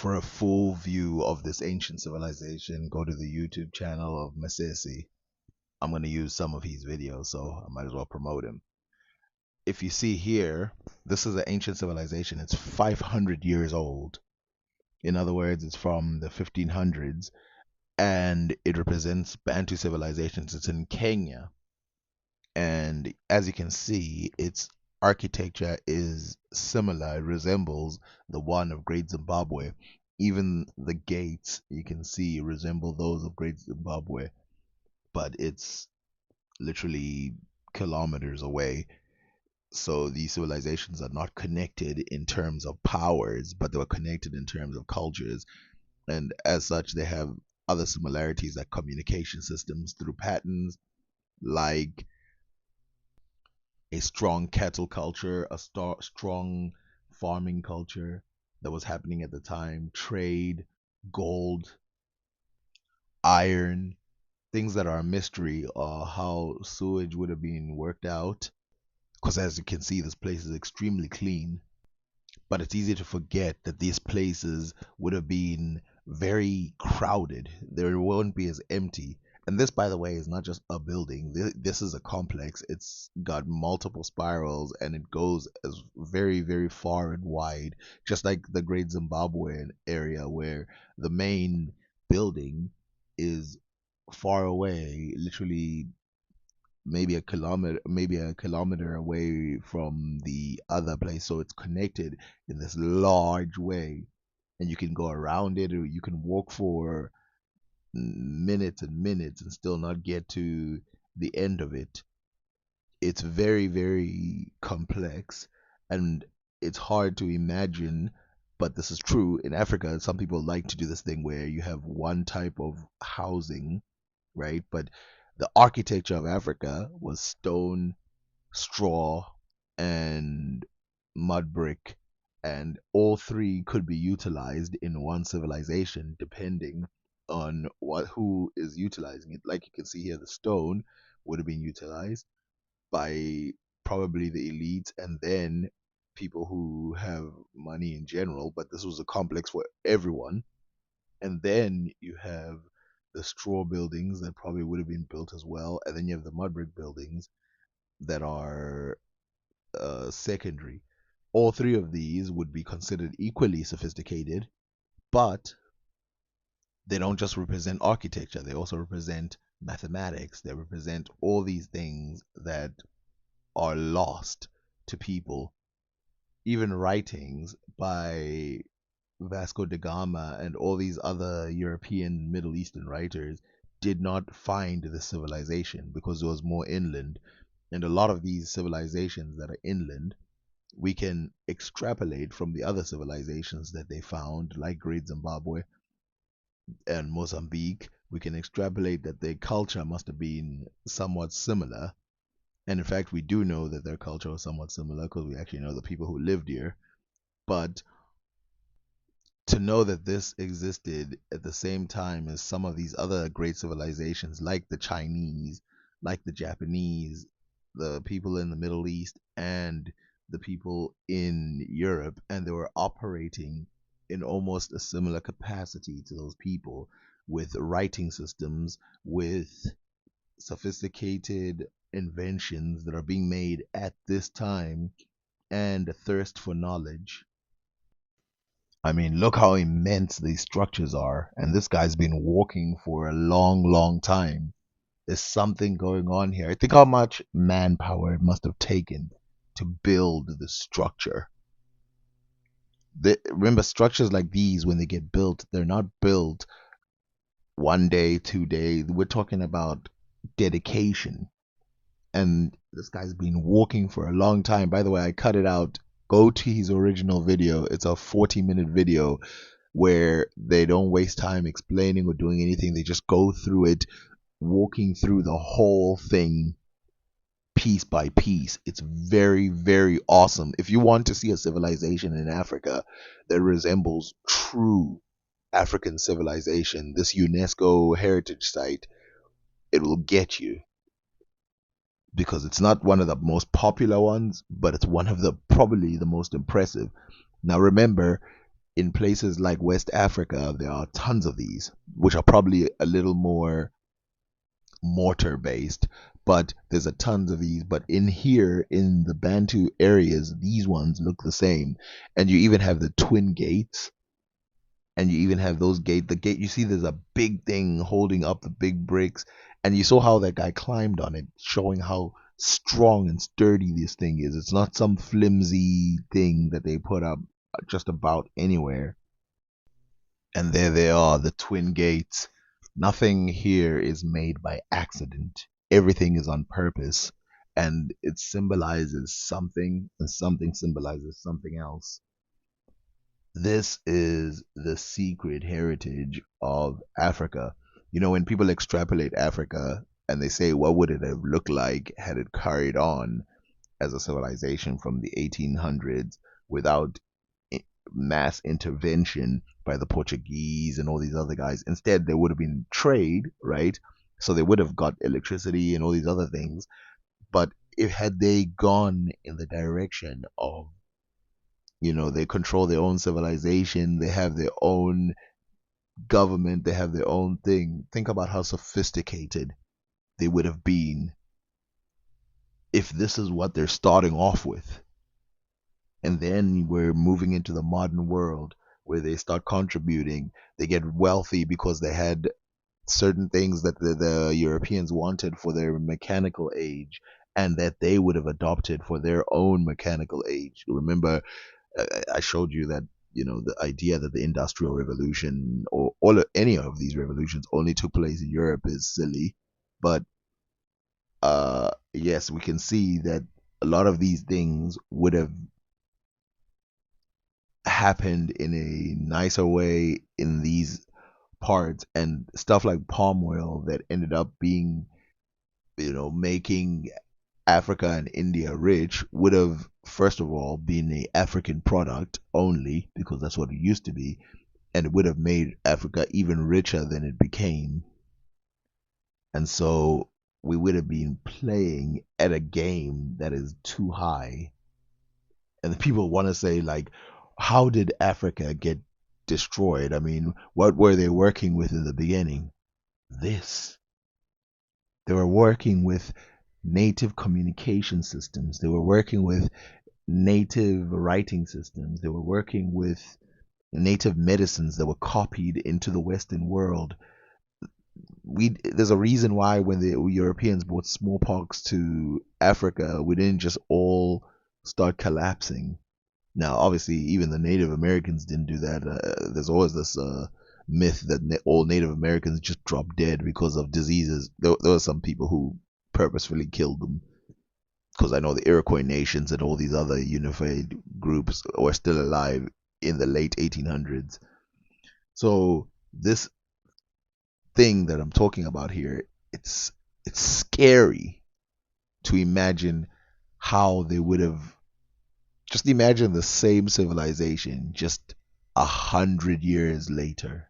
For a full view of this ancient civilization, go to the YouTube channel of Masisi. I'm going to use some of his videos, so I might as well promote him. If you see here, this is an ancient civilization. It's 500 years old. In other words, it's from the 1500s, and it represents Bantu civilizations. It's in Kenya, and as you can see, its architecture is similar. It resembles the one of Great Zimbabwe. Even the gates you can see resemble those of Great Zimbabwe, but it's literally kilometers away. So these civilizations are not connected in terms of powers, but they were connected in terms of cultures. And as such, they have other similarities like communication systems through patterns, like a strong cattle culture, a strong farming culture that was happening at the time, trade, gold, iron, things that are a mystery, how sewage would have been worked out. Because as you can see, this place is extremely clean, but it's easy to forget that these places would have been very crowded. There won't be as empty. And this, by the way, is not just a building. This is a complex. It's got multiple spirals and it goes as very, very far and wide, just like the Great Zimbabwean area where the main building is far away, literally maybe a kilometer away from the other place, so it's connected in this large way, and you can go around it or you can walk for minutes and minutes and still not get to the end of it. It's very, very complex, and it's hard to imagine, but this is true in Africa. Some people like to do this thing where you have one type of housing, right? But the architecture of Africa was stone, straw, and mud brick, and all three could be utilized in one civilization depending on what who is utilizing it. Like you can see here, the stone would have been utilized by probably the elites and then people who have money in general, but this was a complex for everyone. And then you have the straw buildings that probably would have been built as well, and then you have the mud brick buildings that are secondary. All three of these would be considered equally sophisticated, but they don't just represent architecture, they also represent mathematics, they represent all these things that are lost to people. Even writings by Vasco da Gama and all these other European Middle Eastern writers did not find the civilization because it was more inland. And a lot of these civilizations that are inland, we can extrapolate from the other civilizations that they found, like Great Zimbabwe and Mozambique. We can extrapolate that their culture must have been somewhat similar. And in fact, we do know that their culture was somewhat similar because we actually know the people who lived here. But to know that this existed at the same time as some of these other great civilizations, like the Chinese, like the Japanese, the people in the Middle East, and the people in Europe, and they were operating in almost a similar capacity to those people with writing systems, with sophisticated inventions that are being made at this time, and a thirst for knowledge. I mean, look how immense these structures are. And this guy's been walking for a long, long time. There's something going on here. I think how much manpower it must have taken to build the structure. Remember, structures like these, when they get built, they're not built one day, 2 days. We're talking about dedication. And this guy's been walking for a long time. By the way, I cut it out. Go to his original video. It's a 40-minute video where they don't waste time explaining or doing anything. They just go through it, walking through the whole thing piece by piece. It's very, very awesome. If you want to see a civilization in Africa that resembles true African civilization, this UNESCO heritage site, it will get you because it's not one of the most popular ones, but it's one of the probably the most impressive. Now remember, in places like West Africa, there are tons of these, which are probably a little more mortar based, but there's a tons of these. But in here, in the Bantu areas, these ones look the same. And you even have the twin gates, and you even have those the gate, you see there's a big thing holding up the big bricks, and you saw how that guy climbed on it, showing how strong and sturdy this thing is. It's not some flimsy thing that they put up just about anywhere. And there they are, the twin gates. Nothing here is made by accident. Everything is on purpose, and it symbolizes something, and something symbolizes something else. This is the secret heritage of Africa. You know, when people extrapolate Africa and they say, what would it have looked like had it carried on as a civilization from the 1800s without mass intervention by the Portuguese and all these other guys? Instead, there would have been trade, right? So they would have got electricity and all these other things. But if had they gone in the direction of, they control their own civilization, they have their own government, they have their own thing. Think about how sophisticated they would have been if this is what they're starting off with. And then we're moving into the modern world where they start contributing. They get wealthy because they had certain things that the Europeans wanted for their mechanical age and that they would have adopted for their own mechanical age. Remember, I showed you that the idea that the industrial revolution or any of these revolutions only took place in Europe is silly, but yes, we can see that a lot of these things would have happened in a nicer way in these parts, and stuff like palm oil that ended up being making Africa and India rich would have, first of all, been a African product only because that's what it used to be, and it would have made Africa even richer than it became. And so we would have been playing at a game that is too high. And people want to say, like, how did Africa get destroyed? I mean, what were they working with in the beginning? This. They were working with native communication systems. They were working with native writing systems. They were working with native medicines that were copied into the Western world. There's a reason why when the Europeans brought smallpox to Africa, we didn't just all start collapsing. Now, obviously, even the Native Americans didn't do that. There's always this myth that all Native Americans just dropped dead because of diseases. There were some people who purposefully killed them, because I know the Iroquois nations and all these other unified groups were still alive in the late 1800s. So this thing that I'm talking about here, it's scary to imagine how they would have. Just imagine the same civilization just 100 years later.